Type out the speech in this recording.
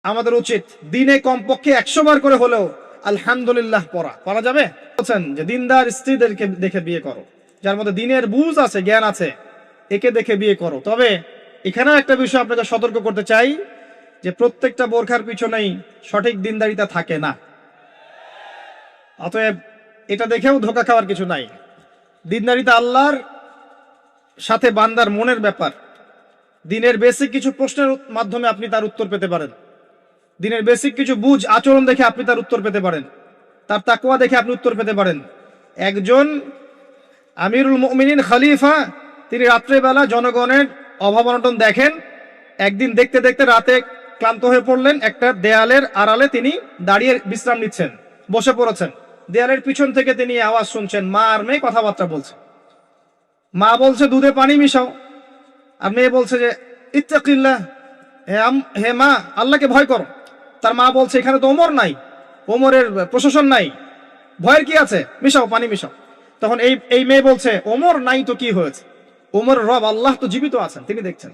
আমাদের উচিত দিনে কমপক্ষে 100 বার করে হলেও আলহামদুলিল্লাহ পড়া যাবে। বলছেন যে দিনদার স্ত্রীদেরকে দেখে বিয়ে করো, যার মধ্যে দিনের বুঝ আছে, জ্ঞান আছে, একে দেখে বিয়ে করো। তবে এখানেও একটা বিষয় আপনাকে সতর্ক করতে চাই যে প্রত্যেকটা বোরখার পিছনেই সঠিক দিনদারিতা থাকে না। অতএব এটা দেখেও ধোঁকা খাওয়ার কিছু নাই। দিনদারিতা আল্লাহর সাথে বান্দার মনের ব্যাপার। দিনের বেসিক কিছু প্রশ্নের মাধ্যমে আপনি তার উত্তর পেতে পারেন। দিনের বেসিক কিছু বুঝ আচরণ দেখে আপনি তার উত্তর পেতে পারেন, তার তাকওয়া দেখে আপনি উত্তর পেতে পারেন। একজন আমিরুল মুমিনিন খলিফা, তিনি রাত্রেবেলা জনগণের অভাব অনটন দেখেন। একদিন দেখতে দেখতে রাতে ক্লান্ত হয়ে পড়লেন, একটা দেয়ালের আড়ালে তিনি দাঁড়িয়ে বিশ্রাম নিচ্ছেন, বসে পড়েছেন। দেয়ালের পিছন থেকে তিনি আওয়াজ শুনছেন, মা আর মেয়ে কথাবার্তা বলছে। মা বলছে দুধে পানি মিশাও, আর মেয়ে বলছে যে ইত্তাকিল্লাহ, হে মা, আল্লাহকে ভয় করো। তার মা বলছে এখানে তো ওমর নাই, ওমরের প্রশাসন নাই, ভয়ের কি আছে, মিশাও, পানি মিশাও। তখন এই মেয়ে বলছে ওমর নাই তো কি হয়েছে, ওমর রব আল্লাহ তো জীবিত আছেন, তিনি দেখছেন।